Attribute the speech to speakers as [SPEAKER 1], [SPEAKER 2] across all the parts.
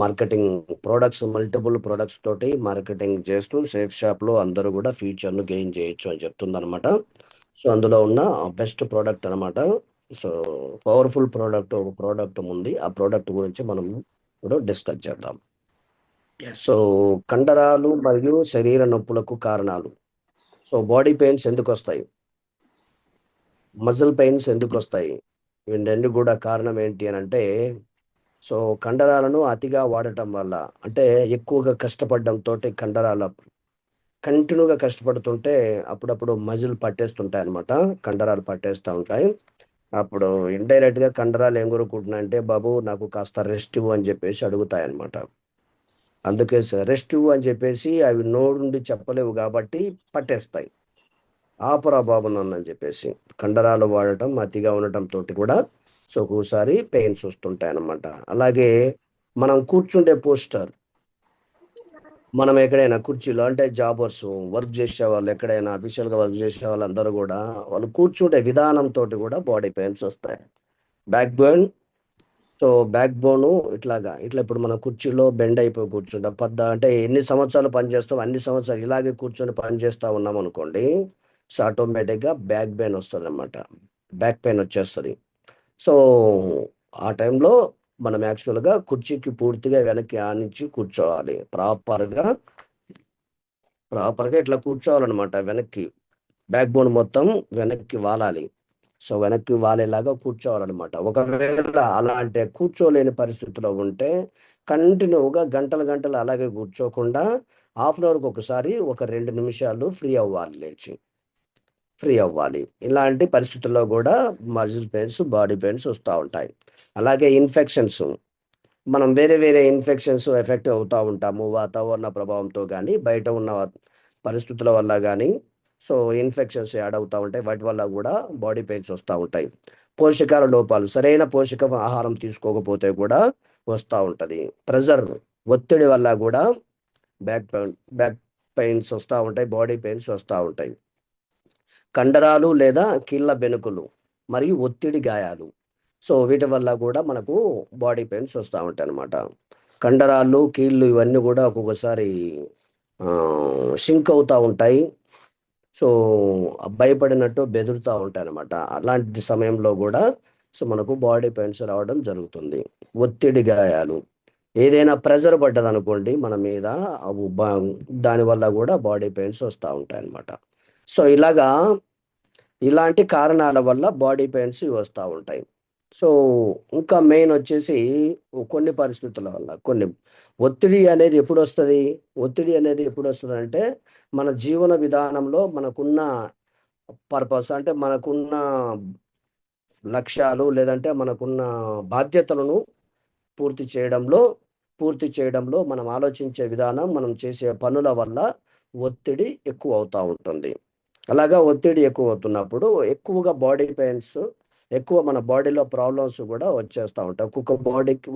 [SPEAKER 1] Marketing products, multiple products తోటి marketing చేస్తూ safe షాప్లో అందరూ కూడా ఫ్యూచర్ను గెయిన్ చేయొచ్చు అని చెప్తుందనమాట. సో అందులో ఉన్న బెస్ట్ ప్రోడక్ట్ అనమాట. సో పవర్ఫుల్ ప్రోడక్ట్ ఒక ప్రోడక్ట్ ఉంది. ఆ ప్రోడక్ట్ గురించి మనం ఇప్పుడు డిస్కస్ చేద్దాం. సో కండరాలు మరియు శరీర నొప్పులకు కారణాలు. సో బాడీ పెయిన్స్ ఎందుకు వస్తాయి, మజిల్ పెయిన్స్ ఎందుకు వస్తాయి, వీటన్ని కూడా కారణం ఏంటి అని అంటే, సో కండరాలను అతిగా వాడటం వల్ల, అంటే ఎక్కువగా కష్టపడడంతో కండరాల కంటిన్యూగా కష్టపడుతుంటే అప్పుడప్పుడు మజిల్ పట్టేస్తుంటాయి అనమాట, కండరాలు పట్టేస్తూ ఉంటాయి. అప్పుడు ఇండైరెక్ట్గా కండరాలు ఏం కోరుకుంటున్నాయంటే, బాబు నాకు కాస్త రెస్ట్ ఇవ్వు అని చెప్పేసి అడుగుతాయి అనమాట. అందుకే రెస్ట్ ఇవ్వు అని చెప్పేసి అవి నోరు నుండి చెప్పలేవు కాబట్టి పట్టేస్తాయి. ఆపరా బాబు నన్ను అని చెప్పేసి కండరాలు వాడటం అతిగా ఉండటం తోటి కూడా సో ఒక్కోసారి పెయిన్స్ వస్తుంటాయి అన్నమాట. అలాగే మనం కూర్చుండే పోస్టర్, మనం ఎక్కడైనా కుర్చీలో అంటే జాబర్స్, వర్క్ చేసే వాళ్ళు, ఎక్కడైనా అఫీషియల్గా వర్క్ చేసే వాళ్ళందరూ కూడా వాళ్ళు కూర్చుండే విధానంతో కూడా బాడీ పెయిన్స్ వస్తాయి. బ్యాక్ బోన్, సో బ్యాక్ బోను ఇట్లా ఇప్పుడు మన కుర్చీలో బెండ్ అయిపోయి కూర్చుంటాం. అంటే ఎన్ని సంవత్సరాలు పని చేస్తాం, అన్ని సంవత్సరాలు ఇలాగే కూర్చొని పని చేస్తూ ఉన్నాం అనుకోండి, సో ఆటోమేటిక్గా బ్యాక్ పెయిన్ వస్తుంది అనమాట, బ్యాక్ పెయిన్ వచ్చేస్తుంది. సో ఆ టైంలో మనం యాక్చువల్గా కుర్చీకి పూర్తిగా వెనక్కి ఆనించి కూర్చోవాలి. ప్రాపర్గా ఇట్లా కూర్చోవాలన్నమాట. వెనక్కి బ్యాక్ బోన్ మొత్తం వెనక్కి వాలాలి. సో వెనక్కి వాలేలాగా కూర్చోవాలన్నమాట. ఒకవేళ అలాంటి కూర్చోలేని పరిస్థితిలో ఉంటే కంటిన్యూగా గంటలు గంటలు అలాగే కూర్చోకుండా హాఫ్ అన్ అవర్కి ఒకసారి ఒక 2 నిమిషాలు ఫ్రీ అవ్వాలి. ఇలాంటి పరిస్థితుల్లో కూడా మజిల్ పెయిన్స్, బాడీ పెయిన్స్ వస్తూ ఉంటాయి. అలాగే ఇన్ఫెక్షన్స్, మనం వేరే వేరే ఇన్ఫెక్షన్స్ ఎఫెక్ట్ అవుతూ ఉంటాము వాతావరణ ప్రభావంతో కానీ, బయట ఉన్న పరిస్థితుల వల్ల కానీ. సో ఇన్ఫెక్షన్స్ యాడ్ అవుతూ ఉంటాయి, వాటి వల్ల కూడా బాడీ పెయిన్స్ వస్తూ ఉంటాయి. పోషకాల లోపాలు, సరైన పోషక ఆహారం తీసుకోకపోతే కూడా వస్తూ ఉంటుంది. ప్రెజర్, ఒత్తిడి వల్ల కూడా బ్యాక్ పెయిన్స్ వస్తూ ఉంటాయి, బాడీ పెయిన్స్ వస్తూ ఉంటాయి. కండరాలు లేదా కీళ్ళ బెణుకులు మరియు ఒత్తిడి గాయాలు, సో వీటి వల్ల కూడా మనకు బాడీ పెయిన్స్ వస్తూ ఉంటాయి అన్నమాట. కండరాలు, కీళ్ళు ఇవన్నీ కూడా ఒక్కొక్కసారి షింక్ అవుతూ ఉంటాయి. సో భయపడినట్టు బెదురుతూ ఉంటాయి అన్నమాట. అలాంటి సమయంలో కూడా సో మనకు బాడీ పెయిన్స్ రావడం జరుగుతుంది. ఒత్తిడి గాయాలు, ఏదైనా ప్రెజర్ పడ్డదనుకోండి మన మీద, దానివల్ల కూడా బాడీ పెయిన్స్ వస్తూ ఉంటాయి అన్నమాట. సో ఇలాంటి కారణాల వల్ల బాడీ పెయిన్స్ వస్తూ ఉంటాయి. సో ఇంకా మెయిన్ వచ్చేసి కొన్ని పరిస్థితుల వల్ల ఒత్తిడి అనేది ఎప్పుడు వస్తుంది అంటే, మన జీవన విధానంలో మనకున్న పర్పస్, అంటే మనకున్న లక్ష్యాలు లేదంటే మనకున్న బాధ్యతలను పూర్తి చేయడంలో మనం ఆలోచించే విధానం, మనం చేసే పనుల వల్ల ఒత్తిడి ఎక్కువ అవుతూ ఉంటుంది. అలాగా ఒత్తిడి ఎక్కువ అవుతున్నప్పుడు ఎక్కువగా బాడీ పెయిన్స్, ఎక్కువ మన బాడీలో ప్రాబ్లమ్స్ కూడా వచ్చేస్తూ ఉంటాయి.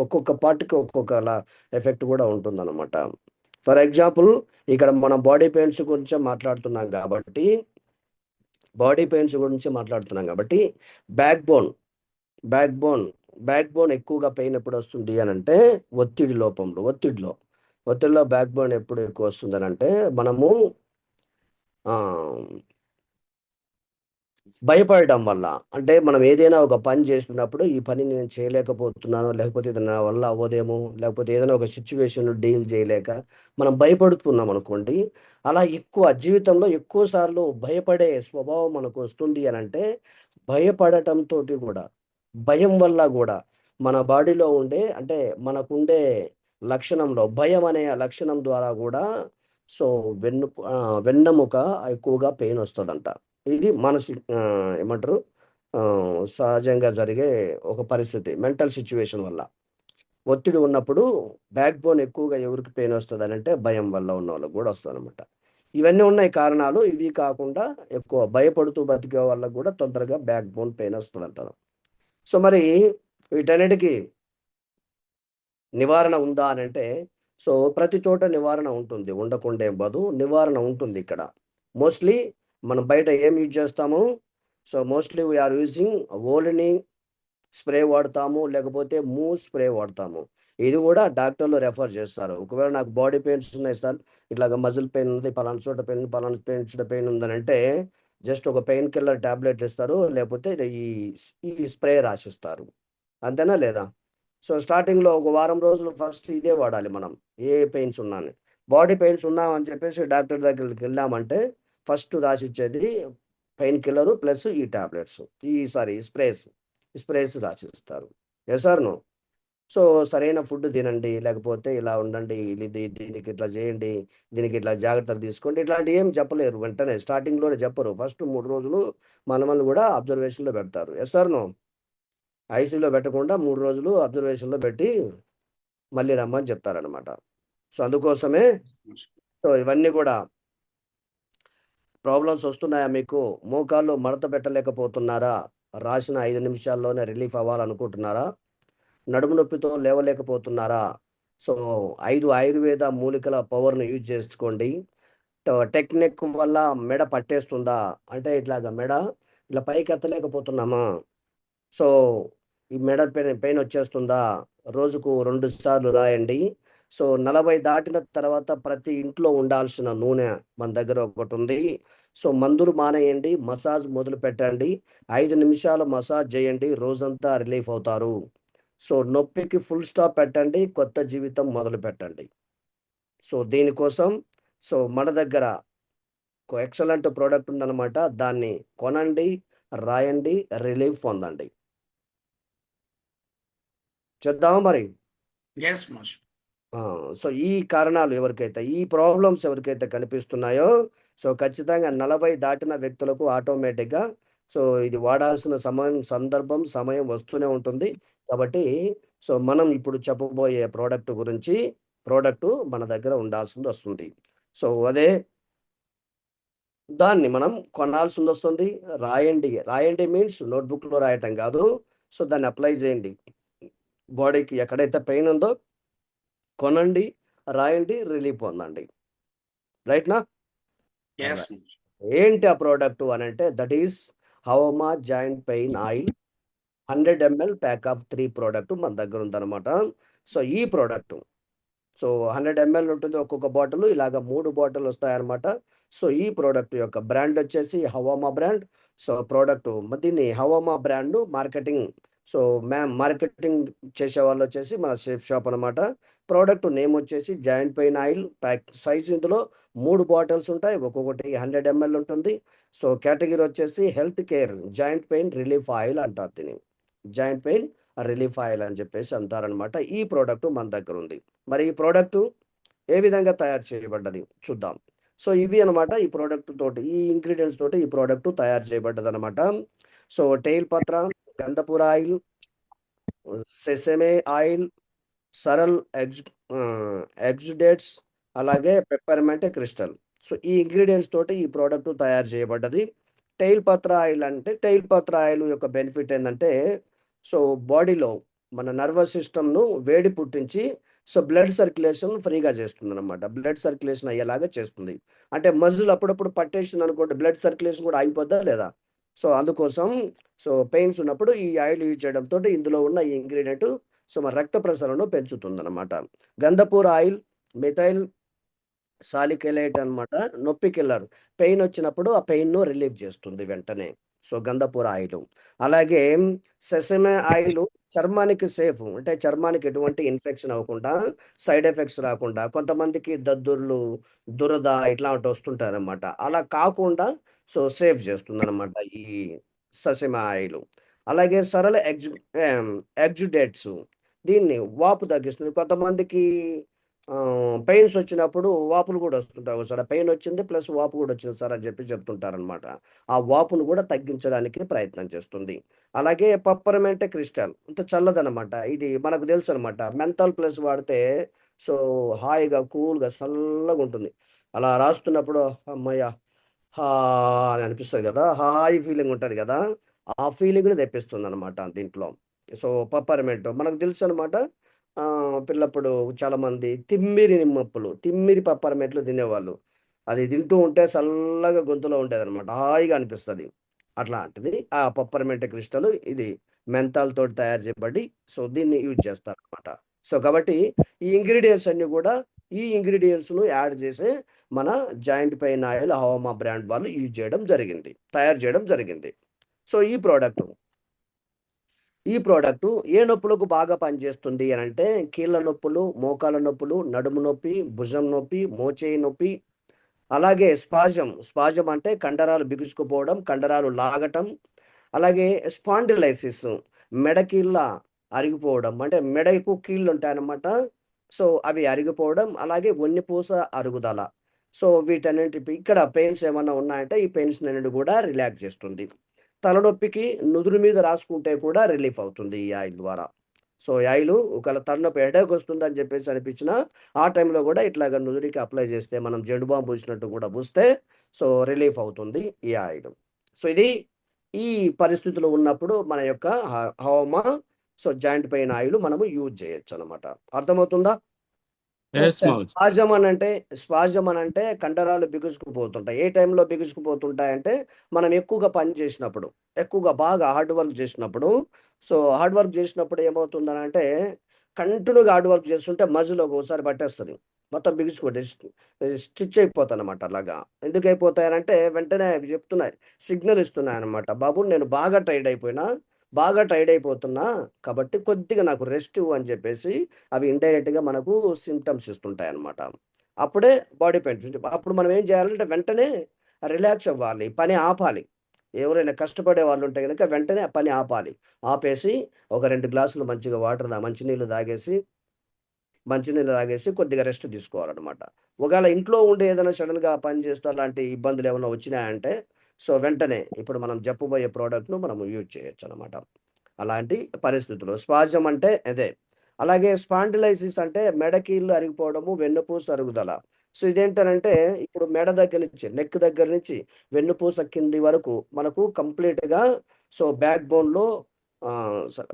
[SPEAKER 1] ఒక్కొక్క పార్ట్కి ఒక్కొక్కలా ఎఫెక్ట్ కూడా ఉంటుందన్నమాట. ఫర్ ఎగ్జాంపుల్, ఇక్కడ మనం బాడీ పెయిన్స్ గురించి మాట్లాడుతున్నాం కాబట్టి back bone back bone back bone ఎక్కువగా పెయిన్ ఎప్పుడు వస్తుంది అని అంటే, ఒత్తిడిలో బ్యాక్ బోన్ ఎప్పుడు ఎక్కువ వస్తుంది అని అంటే, మనము ఆ భయపడటం వల్ల. అంటే మనం ఏదైనా ఒక పని చేస్తున్నప్పుడు ఈ పని నేను చేయలేకపోతున్నాను, లేకపోతే ఇది నా వల్ల అవ్వదేమో, లేకపోతే ఏదైనా ఒక సిచ్యువేషన్ డీల్ చేయలేక మనం భయపడుతున్నాం అనుకోండి, అలా జీవితంలో ఎక్కువ సార్లు భయపడే స్వభావం మనకు వస్తుంది అని అంటే, భయపడటంతో కూడా, భయం వల్ల కూడా మన బాడీలో ఉండే, అంటే మనకుండే లక్షణంలో భయం అనే లక్షణం ద్వారా కూడా సో వెన్నెముక ఎక్కువగా పెయిన్ వస్తుందంట. ఇది ఏమంటారు, సహజంగా జరిగే ఒక పరిస్థితి, మెంటల్ సిచ్యువేషన్ వల్ల. ఒత్తిడి ఉన్నప్పుడు బ్యాక్ బోన్ ఎక్కువగా ఎవరికి పెయిన్ వస్తుంది అని అంటే, భయం వల్ల ఉన్న వాళ్ళకి కూడా వస్తుంది అనమాట. ఇవన్నీ ఉన్నాయి కారణాలు. ఇవి కాకుండా ఎక్కువ భయపడుతూ బతికే వాళ్ళకు కూడా తొందరగా బ్యాక్ బోన్ పెయిన్ వస్తుంది అంటారు. సో మరి వీటన్నిటికీ నివారణ ఉందా అని అంటే, సో ప్రతి చోట నివారణ ఉంటుంది, ఉండకుండా ఏం బాదు, నివారణ ఉంటుంది ఇక్కడ. మోస్ట్లీ మనం బయట ఏం యూజ్ చేస్తాము, సో మోస్ట్లీ వీఆర్ యూజింగ్ ఓలిని స్ప్రే వాడతాము, లేకపోతే మూవ్ స్ప్రే వాడతాము. ఇది కూడా డాక్టర్లు రెఫర్ చేస్తారు. ఒకవేళ నాకు బాడీ పెయిన్స్ ఉన్నాయి సార్, ఇట్లాగ మజిల్ పెయిన్ ఉంది, పలానా చోట పెయిన్, పలానా పెయిన్ ఉందనంటే జస్ట్ ఒక పెయిన్ కిల్లర్ టాబ్లెట్లు ఇస్తారు. లేకపోతే ఈ ఈ స్ప్రే రాసిస్తారు. అంతేనా లేదా? సో స్టార్టింగ్లో ఒక వారం రోజులు ఫస్ట్ ఇదే వాడాలి మనం. ఏ పెయిన్స్ ఉన్నాను, బాడీ పెయిన్స్ ఉన్నామని చెప్పేసి డాక్టర్ దగ్గరికి వెళ్ళామంటే ఫస్ట్ రాసిచ్చేది పెయిన్ కిల్లరు ప్లస్ ఈ టాబ్లెట్స్, స్ప్రేస్ రాసిస్తారు. Yes sir no? సో సరైన ఫుడ్ తినండి, లేకపోతే ఇలా ఉండండి, దీనికి ఇట్లా చేయండి, దీనికి ఇట్లా జాగ్రత్తలు తీసుకోండి, ఇట్లాంటివి ఏం చెప్పలేరు. వెంటనే స్టార్టింగ్లోనే చెప్పరు. ఫస్ట్ 3 రోజులు మనల్ని కూడా అబ్జర్వేషన్లో పెడతారు. Yes sir no? ఐసీయూలో పెట్టకుండా 3 రోజులు అబ్జర్వేషన్లో పెట్టి మళ్ళీ రమ్మని చెప్తారనమాట. సో అందుకోసమే సో ఇవన్నీ కూడా ప్రాబ్లమ్స్ వస్తున్నాయా మీకు? మోకాళ్ళు మడత పెట్టలేకపోతున్నారా? రాసిన 5 నిమిషాల్లోనే రిలీఫ్ అవ్వాలనుకుంటున్నారా? నడుము నొప్పితో లేవలేకపోతున్నారా? సో 5 ఆయుర్వేద మూలికల పవర్‌ని యూజ్ చేసుకోండి. టెక్నిక్ వల్ల మెడ పట్టేస్తుందా? అంటే ఇట్లాగా మెడ ఇలా పైకెత్తలేకపోతున్నామా? సో ఈ మెడ పెయిన్ వచ్చేస్తుందా? రోజుకు 2 సార్లు రాయండి. సో 40 దాటిన తర్వాత ప్రతి ఇంట్లో ఉండాల్సిన నూనె మన దగ్గర ఒకటుంది. సో మందులు మానేయండి. మసాజ్ మొదలుపెట్టండి. 5 నిమిషాలు మసాజ్ చేయండి. రోజంతా రిలీఫ్ అవుతారు. సో నొప్పికి ఫుల్ స్టాప్ పెట్టండి. కొత్త జీవితం మొదలుపెట్టండి. సో దీనికోసం సో మన దగ్గర ఒక ఎక్సలెంట్ ప్రోడక్ట్ ఉందన్నమాట. దాన్ని కొనండి, రాయండి, రిలీఫ్ పొందండి. చేద్దామా మరి?
[SPEAKER 2] Yes, Master.
[SPEAKER 1] సో ఈ కారణాలు ఈ ప్రాబ్లమ్స్ ఎవరికైతే కనిపిస్తున్నాయో సో ఖచ్చితంగా 40 దాటిన వ్యక్తులకు ఆటోమేటిక్‌గా సో ఇది వాడాల్సిన సమయం వస్తూనే ఉంటుంది. కాబట్టి సో మనం ఇప్పుడు చెప్పబోయే ప్రోడక్టు మన దగ్గర ఉండాల్సిందొస్తుంది. సో దాన్ని మనం కొనాల్సిందొస్తుంది. రాయండి మీన్స్ నోట్‌బుక్‌లో రాయటం కాదు. సో దాన్ని అప్లై చేయండి. బాడీకి ఎక్కడైతే పెయిన్ ఉందో కొనండి, రాయండి, రిలీఫ్ పొందండి. రైట్‌నా?
[SPEAKER 2] Yes,
[SPEAKER 1] right.
[SPEAKER 2] Master.
[SPEAKER 1] ఏంటి ఆ ప్రోడక్టు అనంటే దట్ ఈస్ హవమా joint pain oil 100 ML pack of 3 product మన దగ్గర ఉందన్నమాట. సో ఈ ప్రోడక్టు సో 100 ఎంఎల్ ఉంటుంది ఒక్కొక్క బాటిల్. ఇలాగ 3 బాటిల్ వస్తాయన్నమాట. సో ఈ ప్రోడక్ట్ యొక్క బ్రాండ్ వచ్చేసి హవామా బ్రాండ్. సో దీన్ని హవామా బ్రాండ్ మార్కెటింగ్ సో మార్కెటింగ్ చేసేవాళ్ళు వచ్చేసి మన సేఫ్ షాప్ అనమాట. ప్రోడక్ట్ నేమ్ వచ్చేసి joint pain oil pack size ఇందులో 3 బాటిల్స్ ఉంటాయి. ఒక్కొక్కటి 100 ఎంఎల్ ఉంటుంది. సో కేటగిరీ వచ్చేసి health care joint pain relief oil అంటారు దీన్ని. జాయింట్ పెయిన్ రిలీఫ్ ఆయిల్ అని చెప్పేసి అంటారనమాట. ఈ ప్రోడక్ట్ మన దగ్గర ఉంది. మరి ఈ ప్రోడక్టు ఏ విధంగా తయారు చేయబడ్డది చూద్దాం. సో ఇవి అనమాట ఈ ప్రోడక్ట్ తోటి, ఈ ఇంగ్రీడియెంట్స్ తోటి ఈ ప్రోడక్ట్ తయారు చేయబడ్డదనమాట. సో టెయిల్ పత్ర, గంధపూర ఆయిల్, సెసమే ఆయిల్, సరల్ ఎగ్జుడేట్స్, అలాగే పెప్పర్మెంట్ క్రిస్టల్. సో ఈ ఇంగ్రీడియెంట్స్ తోటి ఈ ప్రోడక్ట్ తయారు చేయబడ్డది. టెయిల్ పత్ర ఆయిల్ యొక్క బెనిఫిట్ ఏందంటే సో బాడీలో మన నర్వస్ సిస్టమ్‌ను వేడి పుట్టించి సో బ్లడ్ సర్క్యులేషన్ ఫ్రీగా చేస్తుందనమాట. బ్లడ్ సర్క్యులేషన్ అయ్యేలాగా చేస్తుంది. అంటే మజిల్ అప్పుడప్పుడు పట్టేసిందనుకోండి, బ్లడ్ సర్క్యులేషన్ కూడా ఆగిపోద్దా లేదా? సో అందుకోసం సో పెయిన్స్ ఉన్నప్పుడు ఈ ఆయిల్ యూజ్ చేయడంతోటి ఇందులో ఉన్న ఈ ఇంగ్రీడియెంట్ సో మన రక్త ప్రసరణను పెంచుతుందనమాట. గంధపూర్ ఆయిల్ మిథైల్ సాలికైలేట్ అనమాట. నొప్పి కిల్లర్. పెయిన్ వచ్చినప్పుడు ఆ పెయిన్‌ను రిలీవ్ చేస్తుంది వెంటనే. సో గంధపూర ఆయిలు. అలాగే సెసమే ఆయిలు చర్మానికి సేఫ్. అంటే చర్మానికి ఎటువంటి ఇన్ఫెక్షన్ అవ్వకుండా, సైడ్ ఎఫెక్ట్స్ రాకుండా, కొంతమందికి దద్దుర్లు, దురద ఇట్లాంటివి వస్తుంటాయన్నమాట. అలా కాకుండా సో సేవ్ చేస్తుందన్నమాట ఈ ససేమే ఆయిలు. అలాగే సరళ ఎగ్జుడేట్స్, దీన్ని వాపు తగ్గిస్తుంది. కొంతమందికి పెయిన్స్ వచ్చినప్పుడు వాపులు కూడా వస్తుంటాయి. ఒకసారి పెయిన్ వచ్చింది ప్లస్ వాపు కూడా వచ్చింది సార్ అని చెప్తుంటారనమాట. ఆ వాపును కూడా తగ్గించడానికి ప్రయత్నం చేస్తుంది. అలాగే పెప్పర్మెంట్ క్రిస్టల్ అంటే చల్లదనమాట. ఇది మనకు తెలుసనమాట. మెంథాల్ ప్లస్ వాడితే సో హాయిగా, కూల్‌గా, చల్లగా ఉంటుంది. అలా రాస్తున్నప్పుడు హమ్మయ్య! హా! అని అనిపిస్తది గదా! హాయి ఫీలింగ్ ఉంటది గదా! ఆ ఫీలింగ్‌ని తెప్పిస్తుందనమాట దీంట్లో. సో పెప్పర్మెంట్ మనకు తెలుసనమాట. పిల్లప్పుడు చాలామంది తిమ్మిరి పెప్పర్మెంట్లు తినేవాళ్ళు. అది తింటూ ఉంటే చల్లగా గొంతులో ఉండేదనమాట. హాయిగా అనిపిస్తది. అట్లాంటిది ఆ పెప్పర్మెంట్ క్రిస్టల్ ఇది మెంథాల్ తోటి తయారు చేయబడి సో దీన్ని యూజ్ చేస్తారనమాట. సో కాబట్టి ఈ ఇంగ్రీడియంట్స్ అన్ని కూడా ఈ ఇంగ్రీడియంట్స్ను యాడ్ చేసి మన జాయింట్ పెయిన్ ఆయిల్ హోమా బ్రాండ్ వాళ్ళు యూజ్ చేయడం జరిగింది, తయారు చేయడం జరిగింది. సో ఈ ప్రోడక్ట్ ఏ నొప్పులకు బాగా పనిచేస్తుంది అని అంటే కీళ్ళ నొప్పులు, మోకాల నొప్పులు, నడుము నొప్పి, భుజం నొప్పి, మోచేయి నొప్పి, అలాగే స్పాజం అంటే కండరాలు బిగుసుకుపోవడం, కండరాలు లాగటం, అలాగే స్పాండిలైసిస్ మెడకీళ్ళ అరిగిపోవడం, అంటే మెడ ఎక్కువ కీళ్ళు ఉంటాయన్నమాట. సో అవి అరిగిపోవడం, అలాగే వెన్నుపూస అరుగుదల. సో వీటన్నిటి ఇక్కడ పెయిన్స్ ఏమన్నా ఉన్నాయంటే ఈ పెయిన్స్ అన్నిటి కూడా రిలాక్స్ చేస్తుంది. తలనొప్పికి నుదురు మీద రాసుకుంటే కూడా రిలీఫ్ అవుతుంది ఈ ఆయిల్ ద్వారా. సో ఈ ఆయిల్ ఒకవేళ తలనొప్పి హెడేక్ వస్తుంది అని చెప్పేసి అనిపించినా ఆ టైంలో కూడా ఇట్లాగ నుదురికి అప్లై చేస్తే మనం జెండు బాంబు పూసినట్టు కూడా పూస్తే సో రిలీఫ్ అవుతుంది ఈ ఆయిల్. సో ఇది ఈ పరిస్థితులు ఉన్నప్పుడు మన యొక్క హోమా సో జాయింట్ పెయిన్ ఆయిల్ మనము యూజ్ చేయొచ్చు అనమాట. అర్థమవుతుందా?
[SPEAKER 3] ఎస్ మావోజీ.
[SPEAKER 1] స్పాజం అని అంటే కండరాలు బిగుసుకుపోతుంటాయి. ఏ టైంలో బిగుసుకుపోతుంటాయంటే మనం ఎక్కువగా పని చేసినప్పుడు, ఎక్కువగా బాగా హార్డ్ వర్క్ చేసినప్పుడు. సో హార్డ్ వర్క్ చేసినప్పుడు ఏమవుతుందని అంటే కంటిన్యూగా హార్డ్ వర్క్ చేస్తుంటే మజిల్ ఒక్కోసారి పట్టేస్తుంది, మొత్తం బిగుసుకుంటే స్టిచ్ అయిపోతాయి అనమాట. అలాగా ఎందుకు అయిపోతాయనంటే వెంటనే అవి చెప్తున్నాయి, సిగ్నల్ ఇస్తున్నాయి అనమాట. బాబు నేను బాగా టైర్డ్ అయిపోతున్నా కాబట్టి కొద్దిగా నాకు రెస్ట్ ఇవ్వు అని చెప్పేసి అవి ఇండైరెక్ట్గా మనకు సిమ్టమ్స్ ఇస్తుంటాయి అన్నమాట. అప్పుడే బాడీ పెయిన్. అప్పుడు మనం ఏం చేయాలంటే వెంటనే రిలాక్స్ అవ్వాలి, పని ఆపాలి. ఎవరైనా కష్టపడే వాళ్ళు ఉంటే కనుక వెంటనే పని ఆపేసి ఒక 2 గ్లాసులు మంచిగా మంచినీళ్ళు తాగేసి కొద్దిగా రెస్ట్ తీసుకోవాలన్నమాట. ఒకవేళ ఇంట్లో ఉండి ఏదైనా సడన్గా పని చేస్తూ అలాంటి ఇబ్బందులు ఏమైనా వచ్చినాయంటే సో వెంటనే ఇప్పుడు మనం చెప్పబోయే ప్రోడక్ట్ను మనం యూజ్ చేయొచ్చు అనమాట. అలాంటి పరిస్థితులు స్పాజం అంటే అదే. అలాగే స్పాండిలైసిస్ అంటే మెడకీళ్ళు అరిగిపోవడము, వెన్నుపూస అరుగుదల. సో ఇదేంటనంటే ఇప్పుడు మెడ దగ్గర నుంచి, నెక్ దగ్గర నుంచి వెన్నుపూస కింది వరకు మనకు కంప్లీట్గా సో బ్యాక్ బోన్లో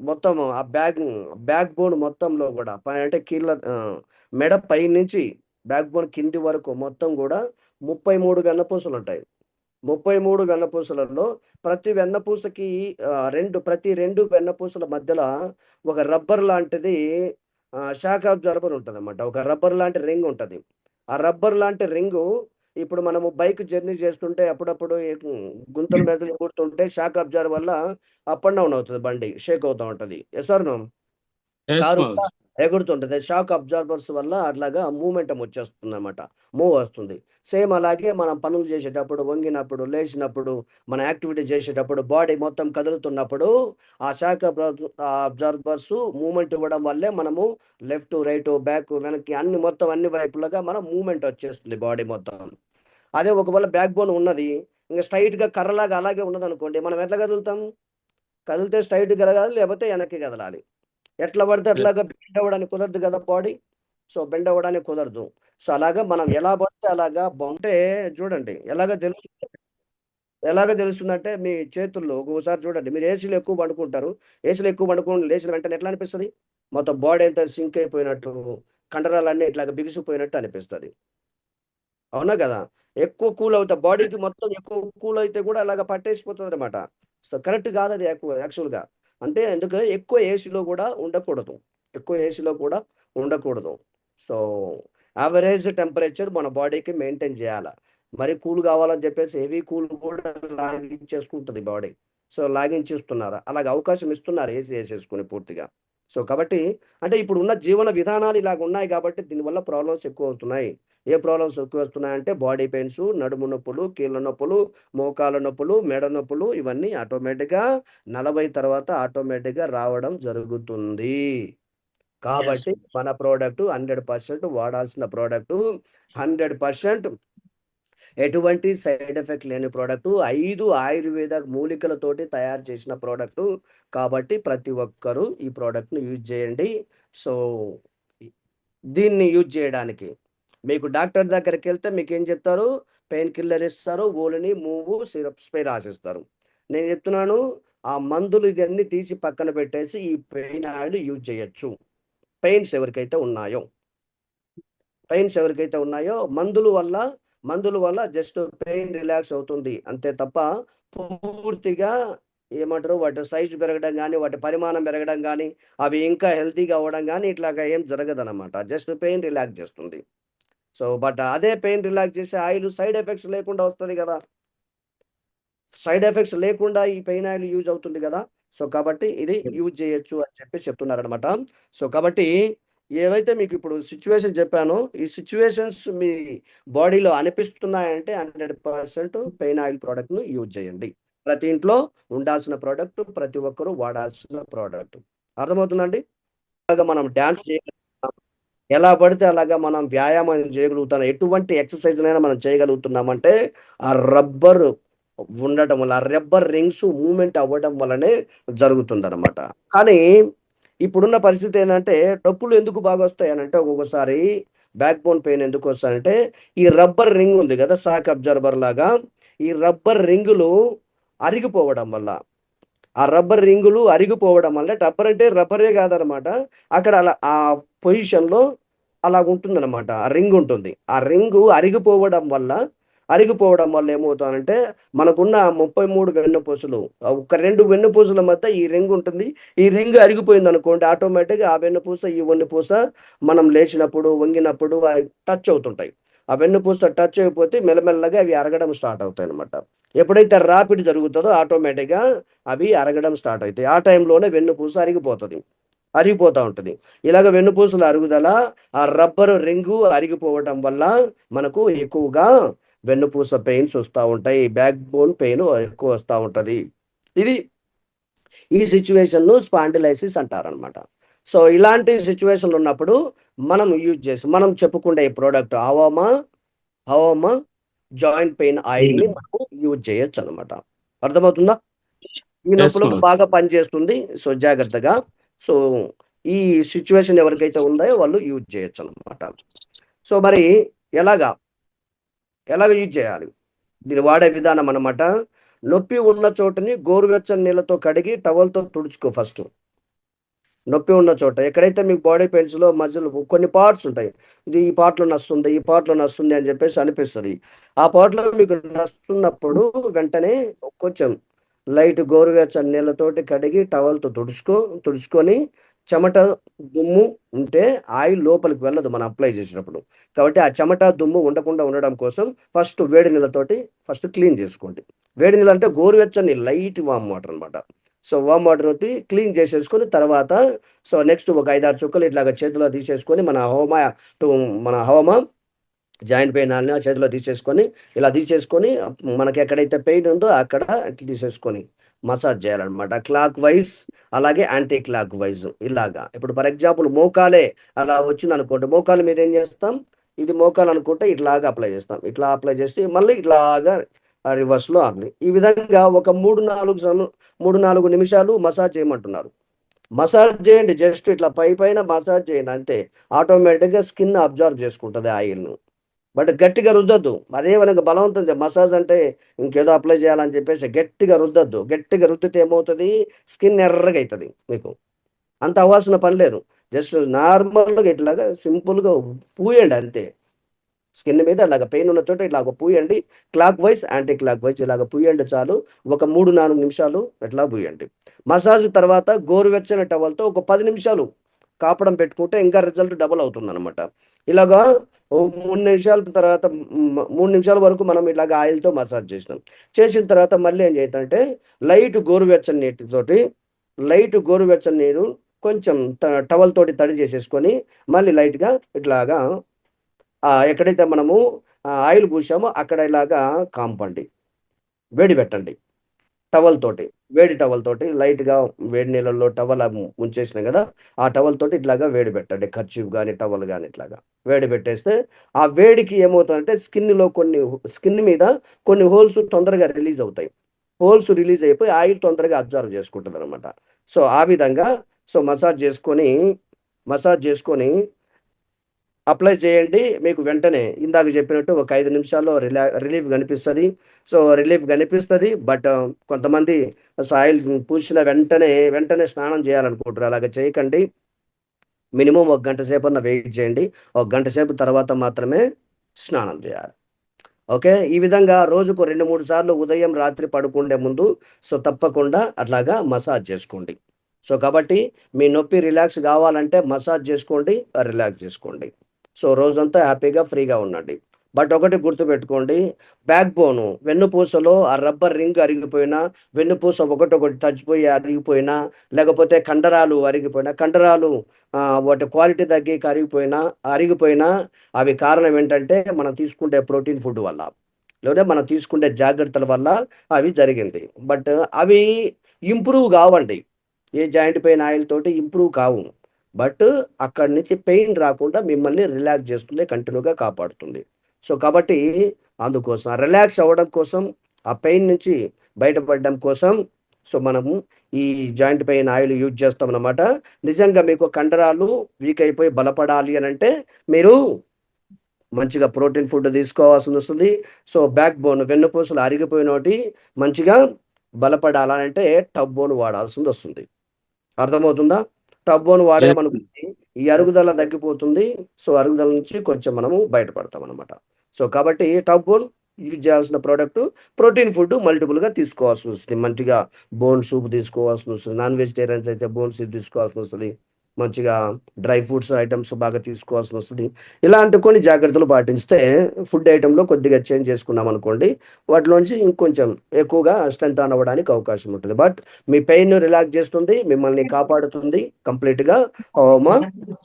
[SPEAKER 1] మొత్తం ఆ బ్యాక్ బోన్ మొత్తంలో కూడా అంటే మెడ పై నుంచి బ్యాక్ బోన్ కింది వరకు మొత్తం కూడా 33 వెన్నపూసలు ఉంటాయి. 33 వెన్నపూసలలో ప్రతి 2 వెన్నపూసల మధ్యల ఒక రబ్బర్ లాంటిది షాక్ అబ్జార్బర్ ఉంటదన్నమాట. ఒక రబ్బర్ లాంటి రింగ్ ఉంటది. ఆ రబ్బర్ లాంటి రింగు ఇప్పుడు మనము బైక్ జర్నీ చేస్తుంటే అప్పుడప్పుడు గుంతల మీద ఎగురుతుంటే షాక్ అబ్జార్బర్ వల్ల అప్ అండ్ డౌన్ అవుతది, బండి షేక్ అవుతా ఉంటది. Yes or no?
[SPEAKER 3] Yes
[SPEAKER 1] car కూడా
[SPEAKER 3] మావోజీ.
[SPEAKER 1] ఎగురుతుంటది. షాక్ అబ్జార్బర్స్ వల్ల అట్లాగా మూవ్‌మెంటం వచ్చేస్తుందన్నమాట. మూవ్ వస్తుంది. సేమ్ అలాగే మనం పనులు చేసేటప్పుడు, వంగినప్పుడు, లేచినప్పుడు, మన యాక్టివిటీ చేసేటప్పుడు, బాడీ మొత్తం కదులుతున్నప్పుడు ఆ షాక్ అబ్జార్బర్స్ మూవ్‌మెంట్ ఇవ్వడం వల్లే మనము లెఫ్ట్, రైట్, బ్యాక్, వెనక్కి మొత్తం అన్ని వైపులుగా మనం మూవ్‌మెంట్ వచ్చేస్తుంది బాడీ మొత్తం. అదే ఒకవేళ బ్యాక్ బోన్ ఉన్నది, ఇంక స్ట్రెయిట్‌గా కర్రలాగా అలాగే ఉన్నదనుకోండి, మనం ఎట్లా కదులుతాం? కదిలితే స్ట్రెయిట్‌గా కదలాలి, లేకపోతే వెనక్కి కదలాలి. ఎట్లా పడితే అట్లాగా బెండ్ అవ్వడానికి కుదరదు కదా బాడీ. సో బెండ్ అవ్వడానికి కుదరదు. సో అలాగా మనం ఎలా పడితే అలాగా బాగుంటే చూడండి ఎలాగ తెలుస్తుందంటే మీ చేతుల్లో ఒక్కోసారి చూడండి, మీరు ఏసీలో ఎక్కువ పడుకుంటారు. ఏసీలో ఎక్కువ పడుకొని లేచిన వెంటనే ఎట్లా అనిపిస్తది? మొత్తం బాడీ అంతా సింక్ అయిపోయినట్టు, కండరాలన్నీ ఇట్లాగా బిగుసిపోయినట్టు అనిపిస్తది. అవునా కదా? ఎక్కువ కూల్ అవుతా బాడీకి మొత్తం ఎక్కువ కూల్ అయితే కూడా అలాగా పట్టేసిపోతుందన్నమాట. సో కరెక్ట్ కాదది యాక్చువల్‌గా. అంటే ఎందుకు ఎక్కువ ఏసీలో కూడా ఉండకూడదు. ఎక్కువ ఏసీలో కూడా ఉండకూడదు. సో యావరేజ్ టెంపరేచర్ మన బాడీకి మెయింటైన్ చేయాల. మరి కూల్ కావాలని చెప్పేసి హెవీ కూల్ కూడా లాగించేసుకుంటది బాడీ. సో లాగించేస్తున్నారు. అలాగ అవకాశం ఇస్తున్నారు ఏసీ ఏసేసుకొని పూర్తిగా. సో కాబట్టి అంటే ఇప్పుడున్న జీవన విధానాలు ఇలాగున్నాయి కాబట్టి దీనివల్ల ప్రాబ్లమ్స్ ఎక్కువవుతున్నాయి. ఏ ప్రాబ్లమ్స్ ఎక్కువొస్తున్నాయంటే బాడీ పెయిన్స్, నడుము నొప్పులు, కీళ్ళ నొప్పులు, మోకాళ్ళ నొప్పులు, మెడ నొప్పులు ఇవన్నీ ఆటోమేటిక్‌గా 40 తర్వాత ఆటోమేటిక్‌గా రావడం జరుగుతుంది. కాబట్టి
[SPEAKER 2] Yes.
[SPEAKER 1] మన ప్రోడక్ట్ 100% వాడాల్సిన ప్రోడక్ట్ 100% ఎటువంటి సైడ్ ఎఫెక్ట్ లేని ప్రోడక్ట్. 5 ఆయుర్వేద మూలికలతోటి తయారు చేసిన ప్రోడక్ట్. కాబట్టి ప్రతి ఒక్కరూ ఈ ప్రోడక్ట్‌ని యూజ్ చేయండి. సో దీన్ని యూజ్ చేయడానికి మీకు డాక్టర్ దగ్గరికెళ్తే మీకేం చెప్తారు? పెయిన్ కిల్లర్ ఇస్తారు. ఓలిని, మూవు, సిరప్, స్ప్రే రాసిస్తారు. నేను చెప్తున్నాను ఆ మందులు ఇవన్నీ తీసి పక్కన పెట్టేసి ఈ పెయిన్ ఆయిల్ యూజ్ చేయొచ్చు. పెయిన్స్ ఎవరికైతే ఉన్నాయో, మందుల వల్ల జస్ట్ పెయిన్ రిలాక్స్ అవుతుంది. అంతే తప్ప పూర్తిగా ఏమంటారు వాటి సైజు పెరగడం కానీ వాటి పరిమాణం పెరగడం కానీ అవి ఇంకా హెల్తీగా అవ్వడం కానీ ఇట్లాగా ఏం జరగదన్నమాట. జస్ట్ పెయిన్ రిలాక్స్ చేస్తుంది. సో బట్ అదే పెయిన్ రిలాక్స్ చేసే ఆయిల్ సైడ్ ఎఫెక్ట్స్ లేకుండా వస్తుంది కదా. సైడ్ ఎఫెక్ట్స్ లేకుండా ఈ పెయిన్ ఆయిల్ యూజ్ అవుతుంది కదా. సో కాబట్టి ఇది యూజ్ చేయొచ్చు అని చెప్పి చెప్తున్నారనమాట. సో కాబట్టి ఏవైతే మీకు ఇప్పుడు సిచ్యువేషన్ చెప్పానో ఈ సిచ్యువేషన్స్ మీ బాడీలో అనిపిస్తున్నాయంటే 100% పెయిన్ ఆయిల్ ప్రోడక్ట్ను యూజ్ చేయండి. ప్రతి ఇంట్లో ఉండాల్సిన ప్రోడక్ట్, ప్రతి ఒక్కరూ వాడాల్సిన ప్రోడక్ట్. అర్థమవుతుందండి? అలాగా మనం డ్యాన్స్ చేయగలుగుతాం, ఎలా పడితే అలాగా మనం వ్యాయామం చేయగలుగుతాం, ఎటువంటి ఎక్సర్సైజ్నైనా మనం చేయగలుగుతున్నామంటే ఆ రబ్బర్ ఉండటం వల్ల, ఆ రబ్బర్ రింగ్స్ మూవ్మెంట్ అవ్వడం వల్లనే జరుగుతుందన్నమాట. కానీ ఇప్పుడున్న పరిస్థితి ఏంటంటే నొప్పులు ఎందుకు బాగా వస్తాయి అని అంటే ఒక్కొక్కసారి బ్యాక్ బోన్ పెయిన్ ఎందుకు వస్తాయంటే ఈ రబ్బర్ రింగ్ ఉంది కదా షాక్ అబ్జర్బర్ లాగా, ఈ రబ్బర్ రింగులు అరిగిపోవడం వల్ల, ఆ రబ్బర్ రింగులు అరిగిపోవడం వల్ల, రబ్బర్ అంటే రబ్బరే కాదనమాట, అక్కడ అలా ఆ పొజిషన్లో అలా ఉంటుందన్నమాట. ఆ రింగ్ ఉంటుంది. ఆ రింగు అరిగిపోవడం వల్ల ఏమవుతానంటే మనకున్న 33 వెన్నుపూసలు ఒక 2 వెన్నుపూసల మధ్య ఈ రింగ్ ఉంటుంది. ఈ రింగ్ అరిగిపోయింది అనుకోండి, ఆటోమేటిక్గా ఆ వెన్నుపూస ఈ వెన్నుపూస మనం లేచినప్పుడు వంగినప్పుడు అవి టచ్ అవుతుంటాయి. ఆ వెన్నుపూస టచ్ అయిపోతే మెల్లమెల్లగా అవి అరగడం స్టార్ట్ అవుతాయి అనమాట. ఎప్పుడైతే ర్యాపిడ్ జరుగుతుందో ఆటోమేటిక్గా అవి అరగడం స్టార్ట్ అవుతాయి. ఆ టైంలోనే వెన్నుపూస అరిగిపోతూ ఉంటుంది. ఇలాగ వెన్నుపూసల అరుగుదల, ఆ రబ్బరు రింగు అరిగిపోవటం వల్ల మనకు ఎక్కువగా వెన్నుపూస పెయిన్స్ వస్తూ ఉంటాయి, బ్యాక్ బోన్ పెయిన్ ఎక్కువ వస్తూ ఉంటుంది. ఈ సిచ్యువేషన్ను స్పాండిలైసిస్ అంటారనమాట. సో ఇలాంటి సిచ్యువేషన్లు ఉన్నప్పుడు మనం చెప్పుకునే ఈ ప్రోడక్ట్ అవోమా జాయింట్ పెయిన్ ఆయిల్ని మనం యూజ్ చేయొచ్చు అనమాట. అర్థమవుతుందా? ఈ నొప్పులకు
[SPEAKER 3] ma'am.
[SPEAKER 1] బాగా పనిచేస్తుంది. సో జాగ్రత్తగా సో ఈ సిచ్యువేషన్ ఎవరికైతే ఉందో వాళ్ళు యూజ్ చేయొచ్చు అనమాట. సో మరి ఎలాగ యూజ్ చేయాలి? దీన్ని వాడే విధానం అనమాట. నొప్పి ఉన్న చోటుని గోరువెచ్చని నీళ్ళతో కడిగి టవల్తో తుడుచుకో ఫస్ట్. నొప్పి ఉన్న చోట ఎక్కడైతే మీకు బాడీ పెయిన్స్లో మజిల్ కొన్ని పార్ట్స్ ఉంటాయి, ఇది ఈ పార్ట్లో నొస్తుంది అని చెప్పేసి అనిపిస్తుంది. ఆ పార్ట్లో మీకు నొస్తున్నప్పుడు వెంటనే కొంచెం లైట్ గోరువెచ్చని నీళ్ళతోటి కడిగి టవల్తో తుడుచుకొని చెమట దుమ్ము ఉంటే ఆయిల్ లోపలికి వెళ్ళదు మనం అప్లై చేసినప్పుడు. కాబట్టి ఆ చెమట దుమ్ము ఉండకుండా ఉండడం కోసం ఫస్ట్ వేడి నీళ్ళతోటి క్లీన్ చేసుకోండి. వేడి నీళ్ళు అంటే గోరువెచ్చని లైట్ వామ్ వాటర్ అనమాట. సో వామ్ వాటర్ తోటి క్లీన్ చేసేసుకొని తర్వాత సో నెక్స్ట్ ఒక 5-6 చుక్కలు ఇట్లాగా చేతిలో తీసేసుకొని మన హోమ జాయింట్ పెయిన్ ఆల్ని ఆ చేతిలో తీసేసుకొని మనకి ఎక్కడైతే పెయిన్ ఉందో అక్కడ తీసేసుకొని మసాజ్ చేయాలన్నమాట. క్లాక్ వైజ్ అలాగే యాంటీ క్లాక్ వైజ్ ఇలాగా. ఇప్పుడు ఫర్ ఎగ్జాంపుల్ మోకాలే అలా వచ్చింది అనుకోండి, మోకాలు మీద ఏం చేస్తాం, ఇది మోకాలు అనుకుంటే ఇట్లాగా అప్లై చేస్తాం. ఇట్లా అప్లై చేసి మళ్ళీ ఇట్లాగా రివర్స్లో ఆపలి. ఈ విధంగా ఒక 3-4 నిమిషాలు మసాజ్ చేయమంటున్నారు. మసాజ్ చేయండి, జస్ట్ ఇట్లా పైన మసాజ్ చేయండి అంతే. ఆటోమేటిక్గా స్కిన్ అబ్జర్వ్ చేసుకుంటుంది ఆయిల్ను. బట్ గట్టిగా రుద్దద్దు. అదే మనకు బలవంతం మసాజ్ అంటే ఇంకేదో అప్లై చేయాలని చెప్పేసి గట్టిగా రుద్దద్దు. గట్టిగా రుద్దితే ఏమవుతుంది, స్కిన్ ఎర్రగా అవుతుంది. మీకు అంత అవ్వాల్సిన పని లేదు. జస్ట్ నార్మల్గా ఇట్లాగా సింపుల్గా పూయండి అంతే. స్కిన్ మీద ఇలాగ పెయిన్ ఉన్న చోట ఇలాగ పూయండి. Clockwise anticlockwise ఇలాగ పూయండి చాలు. ఒక 3-4 నిమిషాలు ఇట్లా పూయండి. మసాజ్ తర్వాత గోరువెచ్చని టవల్తో ఒక 10 నిమిషాలు కాపడం పెట్టుకుంటే ఇంకా రిజల్ట్ డబుల్ అవుతుంది అనమాట. ఇలాగా 3 నిమిషాల తర్వాత 3 నిమిషాల వరకు మనం ఇలాగ ఆయిల్తో మసాజ్ చేసిన తర్వాత మళ్ళీ ఏం చేయాలంటే లైట్ గోరువెచ్చని నీరు కొంచెం టవల్ తోటి తడి చేసేసుకొని మళ్ళీ లైట్గా ఇట్లాగా ఎక్కడైతే మనము ఆయిల్ పూసామో అక్కడ ఇలాగా కాంపండి, వేడి పెట్టండి. వేడి టవల్ తోటి లైట్గా వేడి నీళ్ళల్లో టవల్ ముంచేసినాం కదా, ఆ టవల్ తోటి ఇట్లాగా వేడి పెట్టండి. కర్చీఫ్ కానీ టవల్ కానీ ఇట్లాగా వేడి పెట్టేస్తే ఆ వేడికి ఏమవుతుందంటే స్కిన్ మీద కొన్ని హోల్స్ తొందరగా రిలీజ్ అవుతాయి. హోల్స్ రిలీజ్ అయిపోయి ఆయిల్ తొందరగా అబ్జర్వ్ చేసుకుంటుంది అనమాట. సో ఆ విధంగా మసాజ్ చేసుకొని అప్లై చేయండి. మీకు వెంటనే ఇందాక చెప్పినట్టు ఒక 5 నిమిషాల్లో రిలీఫ్ కనిపిస్తుంది. బట్ కొంతమంది ఆయిల్ పూసిన వెంటనే స్నానం చేయాలనుకుంటారు. అలాగ చేయకండి. మినిమం 1 గంట సేపు వెయిట్ చేయండి. 1 గంట సేపు తర్వాత మాత్రమే స్నానం చేయాలి. ఓకే. ఈ విధంగా రోజుకు 2, 3 సార్లు ఉదయం, రాత్రి పడుకుండే ముందు సో, తప్పకుండా అట్లాగా మసాజ్ చేసుకోండి. సో, కాబట్టి మీ నొప్పి రిలాక్స్ గావాలంటే మసాజ్ చేసుకోండి, రిలాక్స్ చేసుకోండి. సో, రోజంతా హ్యాపీగా, ఫ్రీగా ఉండండి. బట్ ఒకటి గుర్తుపెట్టుకోండి, బ్యాక్ బోను వెన్నుపూసలో ఆ రబ్బర్ రింగ్ అరిగిపోయినా, వెన్నుపూస ఒకటొకటి టచ్‌పోయి అరిగిపోయినా, లేకపోతే కండరాలు అరిగిపోయినా, కండరాలు వాటి క్వాలిటీ తగ్గి అరిగిపోయినా అవి కారణం ఏంటంటే, మనం తీసుకుంటే ప్రోటీన్ ఫుడ్ వల్ల. లేదా మనం తీసుకునే జాగ్రత్తల వల్ల అవి జరిగింది. బట్ అవి ఇంప్రూవ్ గావండి. ఏ జాయింట్ పెయిన్ ఆయిల్ తోటి ఇంప్రూవ్ కావు. బట్ అక్కడి నుంచి పెయిన్ రాకుండా మిమ్మల్ని రిలాక్స్ చేస్తుంది. కంటిన్యూగా కాపాడుతుంది. సో, కాబట్టి అందుకోసం రిలాక్స్ అవ్వడం కోసం, ఆ పెయిన్ నుంచి బయటపడడం కోసం సో, మనము ఈ జాయింట్ పెయిన్ ఆయిల్ యూజ్ చేస్తామనమాట. నిజంగా మీకు కండరాలు వీక్ అయిపోయి బలపడాలి అనంటే మీరు మంచిగా ప్రోటీన్ ఫుడ్ తీసుకోవాల్సొస్తుంది. సో, బ్యాక్ బోన్ వెన్నుపూసలు అరిగిపోయినోటి మంచిగా బలపడాలనంటే టబ్ బోన్ వాడాల్సిందొస్తుంది. అర్థమవుతుందా? Tub bone
[SPEAKER 3] Yes.
[SPEAKER 1] వాడామనుకోండి ఈ అరుగుదల తగ్గిపోతుంది. సో, అరుగుదల నుంచి కొంచెం మనము బయటపడతామనమాట. సో, కాబట్టి టబ్ బోన్ యూజ్ చేయాల్సిన ప్రోడక్ట్ ప్రోటీన్ ఫుడ్ మల్టిపుల్‌గా తీసుకోవాల్సొస్తుంది. మంచిగా బోన్ సూప్ తీసుకోవాల్సొస్తుంది. నాన్ వెజిటేరియన్స్ అయితే బోన్ సూప్ తీసుకోవాల్సొస్తది. మంచిగా డ్రై ఫ్రూట్స్ ఐటెమ్స్ బాగా తీసుకోవాల్సొస్తది. ఇలాంటి కొన్ని జాగ్రత్తలు పాటిస్తే ఫుడ్ ఐటెమ్‌లో కొద్దిగా చేంజ్ చేసుకున్నామనుకోండి, వాటిలోంచి ఇంకొంచెం ఎక్కువగా స్ట్రెంథెన్ అవ్వడానికి అవకాశం ఉంటుంది. బట్ మీ పెయిన్‌ని రిలాక్స్ చేస్తుంది. మిమ్మల్ని కాపాడుతుంది కంప్లీట్‌గా మా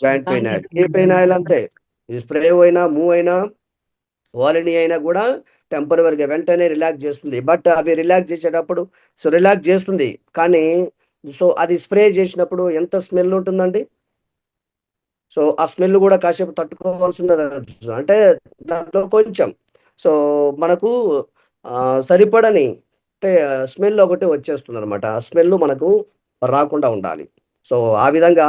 [SPEAKER 1] జాయింట్ పెయిన్ ఆయిల్. ఏ పెయిన్ ఆయిల్ అంతే. ఈ స్ప్రే అయినా, మూవ్ అయినా, వాలిని అయినా కూడా టెంపరరీగా వెంటనే రిలాక్స్ చేస్తుంది. బట్ అవి రిలాక్స్ చేసేటప్పుడు సో, రిలాక్స్ చేస్తుంది. కానీ సో, అది స్ప్రే చేసినప్పుడు ఎంత స్మెల్ ఉంటుందండి? సో, ఆ స్మెల్ గూడా కాసేపు తట్టుకోవాల్సిందే. అంటే దాంట్లో కొంచెం సో, మనకు సరిపడని అంటే స్మెల్ ఒకటి వచ్చేస్తుందనమాట. ఆ స్మెల్ మనకు రాకుండా ఉండాలి. సో, ఆ విధంగా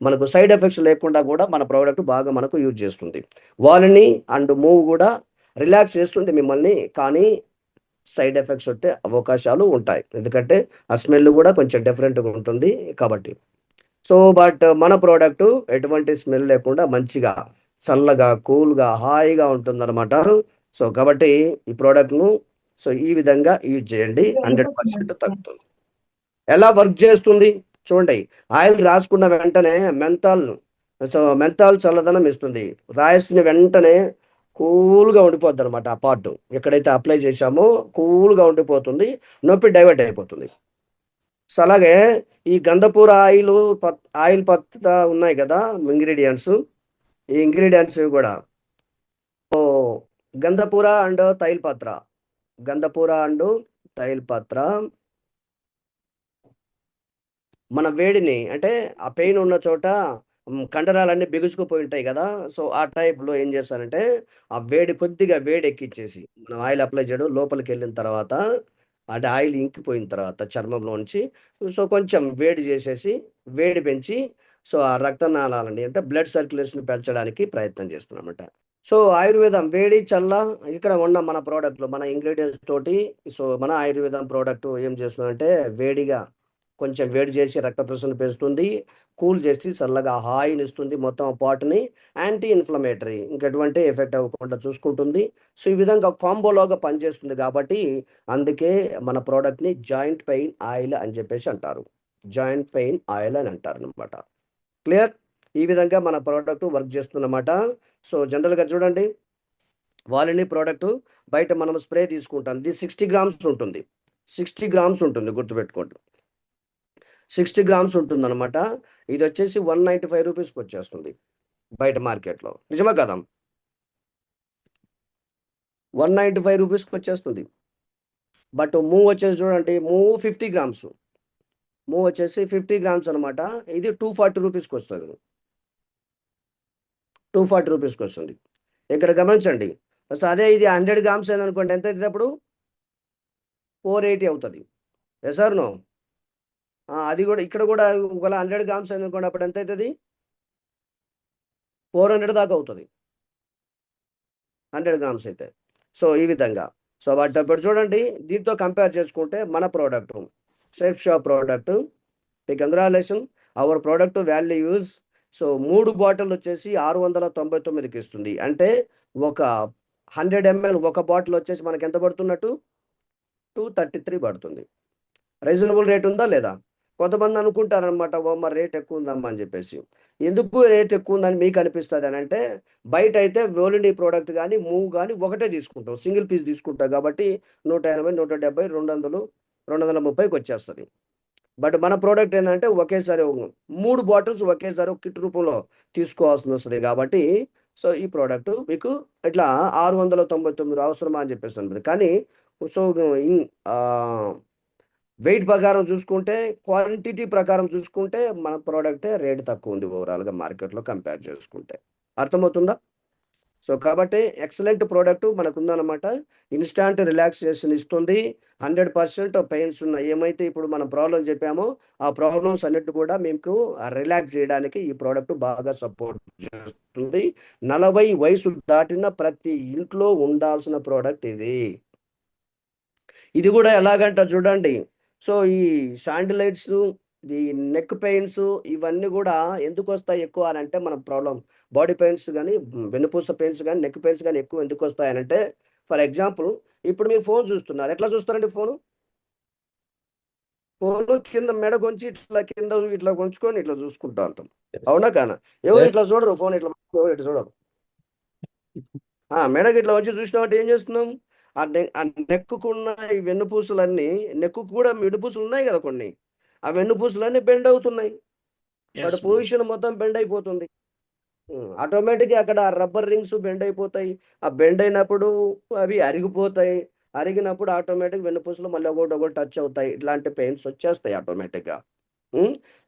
[SPEAKER 1] మనకు సైడ్ ఎఫెక్ట్స్ లేకుండా గూడా మన ప్రోడక్ట్ బాగా మనకు యూజ్ చేస్తుంది. వాలిని అండ్ మూవ్ గూడా రిలాక్స్ చేస్తుంది మిమ్మల్ని. కానీ సైడ్ ఎఫెక్ట్స్ వచ్చే అవకాశాలు ఉంటాయి. ఎందుకంటే ఆ స్మెల్ గూడా కొంచెం డిఫరెంట్‌గా ఉంటుంది కాబట్టి. సో, బట్ మన ప్రోడక్టు ఎటువంటి స్మెల్ లేకుండా మంచిగా, చల్లగా, కూల్‌గా, హాయిగా ఉంటుందనమాట. సో, కాబట్టి ఈ ప్రోడక్ట్‌ను సో, ఈ విధంగా యూజ్ చేయండి. 100% తగ్గుతుంది. ఎలా వర్క్ చేస్తుంది? చూడండి. ఆయిల్ రాసుకున్న వెంటనే మెంథాల్ చల్లదనం ఇస్తుంది. రాసిన వెంటనే కూల్‌గా ఉండిపోద్దనమాట ఆ పార్ట్. ఎక్కడైతే అప్లై చేశామో కూల్‌గా ఉండిపోతుంది. నొప్పి డైవర్ట్ అయిపోతుంది. సో, అలాగే ఈ గంధపూర ఆయిల్ పత్త ఉన్నాయి గదా! ఇంగ్రీడియెంట్స్. ఈ ఇంగ్రీడియెంట్స్ గూడా గంధపూర అండ్ తైలపత్ర. గంధపూర అండ్ తైలపత్ర మన వేడిని అంటే ఆ పెయిన్ ఉన్న చోట కండరాలన్నీ బిగుసుకుపోయి ఉంటాయి గదా! సో, ఆ టైప్‌లో ఏం చేస్తానంటే ఆ కొద్దిగా వేడెక్కిచ్చేసి మనం ఆయిల్ అప్లై చేయడం లోపలికెళ్ళిన తర్వాత అంటే ఆయిల్ ఇంకిపోయిన తర్వాత చర్మంలోంచి సో, కొంచెం వేడి చేసేసి వేడి పెంచి సో, ఆ రక్తనాళాలని అంటే బ్లడ్ సర్క్యులేషన్ పెంచడానికి ప్రయత్నం చేస్తున్నామన్నమాట. సో, ఆయుర్వేదం వేడి, చల్ల ఇక్కడ ఉన్న మన ప్రోడక్ట్‌లో మన ఇంగ్రీడియెంట్స్ తోటి సో, మన ఆయుర్వేదం ప్రోడక్ట్ ఏం చేస్తుందంటే వేడిగా కొంచెం వేడి చేసి రక్త ప్రసరణ పెంచుతుంది. కూల్ చేసి చల్లగా హాయినిస్తుంది. మొత్తం ఆ పాట్‌ని యాంటీ ఇన్‌ఫ్లమేటరీ ఇంకెటువంటి ఎఫెక్ట్ అవ్వకుండా చూసుకుంటుంది. సో, ఈ విధంగా కాంబోలాగా పనిచేస్తుంది కాబట్టి అందుకే మన ప్రోడక్ట్‌ని జాయింట్ పెయిన్ ఆయిల్ అని చెప్పేసి అంటారు. జాయింట్ పెయిన్ ఆయిల్ అని అంటారనమాట. క్లియర్? ఈ విధంగా మన ప్రోడక్ట్ వర్క్ చేస్తుందన్నమాట. సో, జనరల్‌గా చూడండి వాలిని ప్రోడక్ట్ బయట మనం స్ప్రే తీసుకుంటాం. ఇది 60 గ్రామ్స్ ఉంటుంది. 60 గ్రామ్స్ ఉంటుంది గుర్తుపెట్టుకోండి. 60 గ్రామ్స్ ఉంటుందనమాట. ఇదొచ్చేసి రూ. 195 వచ్చేస్తుంది బయట మార్కెట్‌లో. నిజమా కాదా? రూ. 195 వచ్చేస్తుంది. బట్ మూవ్ వచ్చేసి చూడండి మూవ్ 50 గ్రామ్స్. మూవ్ వచ్చేసి 50 గ్రామ్స్ అనమాట. ఇది రూ. 240 వస్తది. రూ. 240 వస్తుంది. ఇక్కడ గమనించండి. సో, అదే ఇది 100 గ్రామ్స్ అయిందనుకోండి ఎంత అయితది అప్పుడు? 480 అవుతది. Yes or no? అది గూడా ఇక్కడ గూడా ఒకవేళ 100 గ్రామ్స్ అయిందనుకోండి అప్పుడు ఎంత అయితది? 400 దాకా అవుతది. 100 గ్రామ్స్ అయితే. సో, ఈ విధంగా. సో, బట్ ఇప్పుడు చూడండి దీంతో కంపేర్ చేసుకుంటే మన product safe shop product me congratulation our product values so 3 bottle వచ్చేసి 699కి ఇస్తుంది. అంటే ఒక 100 ml ఒక బాటిల్ వచ్చేసి మనకి ఎంత పడుతున్నట్టు 233 పడుతుంది. రీజనబుల్ రేట్ ఉందా లేదా? కొంతమంది అనుకుంటారనమాట, ఓ మరి రేట్ ఎక్కువ ఉందమ్మా అని చెప్పేసి. ఎందుకు రేట్ ఎక్కువ ఉందని మీకు అనిపిస్తుంది అని అంటే, బయట అయితే వోలినీ ప్రోడక్ట్ కానీ మూవ్ కానీ ఒకటే తీసుకుంటాం, సింగిల్ పీస్ తీసుకుంటాం కాబట్టి 180, 170, 200, 230కి వచ్చేస్తుంది. బట్ మన ప్రోడక్ట్ ఏంటంటే ఒకేసారి 3 బాటిల్స్ ఒకేసారి ఒక కిట్ రూపంలో తీసుకోవాల్సి వస్తుంది కాబట్టి, సో ఈ ప్రోడక్ట్ మీకు ఇట్లా 699 అవసరమా అని చెప్పేసి ఉంటుంది. కానీ సో వెయిట్ ప్రకారం చూసుకుంటే, క్వాంటిటీ ప్రకారం చూసుకుంటే మన ప్రోడక్టే రేట్ తక్కువ ఉంది ఓవరాల్గా మార్కెట్లో కంపేర్ చేసుకుంటే. అర్థమవుతుందా? సో కాబట్టి ఎక్సలెంట్ ప్రోడక్ట్ మనకు ఉందన్నమాట. ఇన్స్టాంట్ రిలాక్సేషన్ ఇస్తుంది. 100% పెయిన్స్ ఉన్నాయి. ఏమైతే ఇప్పుడు మనం ప్రాబ్లం చెప్పామో ఆ ప్రాబ్లమ్స్ అన్నిటి కూడా మీకు రిలాక్స్ చేయడానికి ఈ ప్రోడక్ట్ బాగా సపోర్ట్ చేస్తుంది. 40 వయసు దాటిన ప్రతి ఇంట్లో ఉండాల్సిన ప్రోడక్ట్ ఇది. ఇది కూడా ఎలాగంట చూడండి. సో ఈ శాండిలైట్స్, ఈ నెక్ పెయిన్స్ ఇవన్నీ కూడా ఎందుకు వస్తాయి ఎక్కువ అని అంటే, మన ప్రాబ్లం బాడీ పెయిన్స్ కానీ వెన్నుపూస పెయిన్స్ కానీ నెక్ పెయిన్స్ కానీ ఎక్కువ ఎందుకు వస్తాయనంటే, ఫర్ ఎగ్జాంపుల్ ఇప్పుడు మీరు ఫోన్ చూస్తున్నారు. ఎట్లా చూస్తారండి ఫోను? ఫోను కింద మెడ కొంచి ఇట్లా కింద ఇట్లా కొంచుకొని ఇట్లా చూసుకుంటా ఉంటాం. అవునా కానా? ఎవరు ఇట్లా చూడరు ఫోన్, ఇట్లా ఎవరు ఇట్లా చూడరు. మెడకి ఇట్లా వచ్చి చూసినామంటే ఏం చేస్తున్నాం? ఆ నెక్కుకున్న ఈ వెన్నుపూసలన్నీ, నెక్కు కూడా వెన్నుపూసలు ఉన్నాయి కదా కొన్ని, ఆ వెన్నుపూసలన్నీ బెండ్ అవుతున్నాయి. వాటి
[SPEAKER 2] Yes,
[SPEAKER 1] పొజిషన్ మొత్తం బెండ్ అయిపోతుంది. ఆటోమేటిక్గా అక్కడ రబ్బర్ రింగ్స్ బెండ్ అయిపోతాయి. ఆ బెండ్ అయినప్పుడు అవి అరిగిపోతాయి. అరిగినప్పుడు ఆటోమేటిక్ వెన్నుపూసలు మళ్ళీ ఒకటి టచ్ అవుతాయి. ఇట్లాంటి పెయిన్స్ వచ్చేస్తాయి ఆటోమేటిక్గా.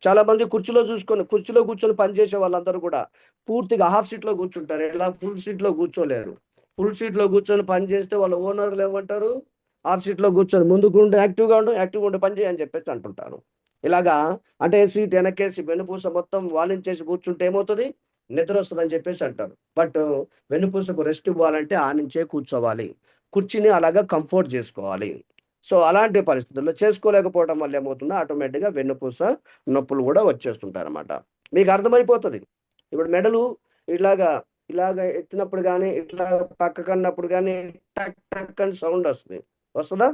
[SPEAKER 1] చాలా మంది కుర్చీలో కూర్చొని పనిచేసే వాళ్ళందరూ కూడా పూర్తిగా హాఫ్ సీట్లో కూర్చుంటారు. ఇలా ఫుల్ సీట్లో కూర్చోలేరు. ఫుల్ సీట్లో కూర్చొని పని చేస్తే వాళ్ళ ఓనర్లు ఏమంటారు? హాఫ్ సీట్లో కూర్చొని ముందుకు ఉండి యాక్టివ్గా ఉండి పని చేయని చెప్పేసి అంటుంటారు. ఇలాగా అంటే సీట్ వెనకేసి వెన్నుపూస మొత్తం వాలించేసి కూర్చుంటే ఏమవుతుంది? నిద్ర వస్తుందని చెప్పేసి అంటారు. బట్ వెన్నుపూసకు రెస్ట్ ఇవ్వాలంటే ఆ నుంచే కూర్చోవాలి. కుర్చీని అలాగా కంఫర్ట్ చేసుకోవాలి. సో అలాంటి పరిస్థితుల్లో చేసుకోలేకపోవడం వల్ల ఏమవుతుందో ఆటోమేటిక్గా వెన్నుపూస నొప్పులు కూడా వచ్చేస్తుంటారన్నమాట. మీకు అర్థమైపోతుంది. ఇప్పుడు మెడలు ఇలాగ ఎత్తినప్పుడు కానీ ఇట్లా పక్కకన్నప్పుడు కానీ టక్ టక్ అని సౌండ్ వస్తుంది. వస్తుందా?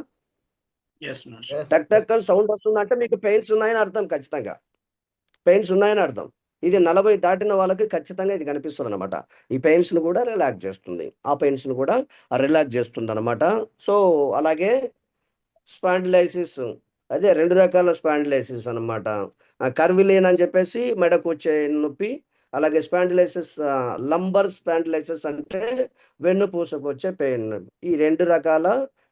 [SPEAKER 2] Yes, Master.
[SPEAKER 1] టక్ టక్ అని సౌండ్ వస్తుందంటే మీకు పెయిన్స్ ఉన్నాయని అర్థం. ఖచ్చితంగా పెయిన్స్ ఉన్నాయని అర్థం. ఇది 40 దాటిన వాళ్ళకి ఖచ్చితంగా ఇది కనిపిస్తుంది అనమాట. ఈ పెయిన్స్ను కూడా రిలాక్స్ చేస్తుంది. ఆ పెయిన్స్ను కూడా రిలాక్స్ చేస్తుంది అనమాట. సో అలాగే స్పాండిలైసిస్, అదే 2 రకాల స్పాండిలైసిస్ అనమాట. కర్విలియన్ అని చెప్పేసి మెడకు వచ్చే నొప్పి, అలాగే స్పాండిలైసిస్ లంబర్ స్పాండిలైసిస్ అంటే వెన్నుపూసకు వచ్చే పెయిన్. ఈ 2 రకాల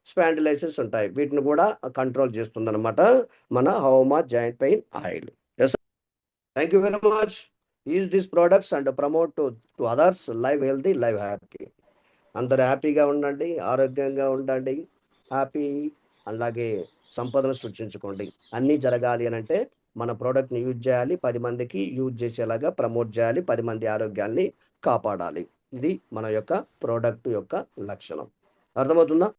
[SPEAKER 1] స్పాండిలైసిస్ ఉంటాయి. వీటిని కూడా కంట్రోల్ చేస్తుందన్నమాట మన హౌమా joint pain oil. Thank you very much. Use this products and promote to others. Live healthy, live happy. అందరూ హ్యాపీగా ఉండండి, ఆరోగ్యంగా ఉండండి, హ్యాపీ అలాగే సంపదను సృష్టించుకోండి. అన్నీ జరగాలి అని అంటే మన ప్రోడక్ట్ని యూజ్ చేయాలి, 10 మందికి యూజ్ చేసేలాగా ప్రమోట్ చేయాలి, 10 మంది ఆరోగ్యాన్ని కాపాడాలి. ఇది మన యొక్క ప్రోడక్ట్ యొక్క లక్షణం. అర్థమవుతుందా?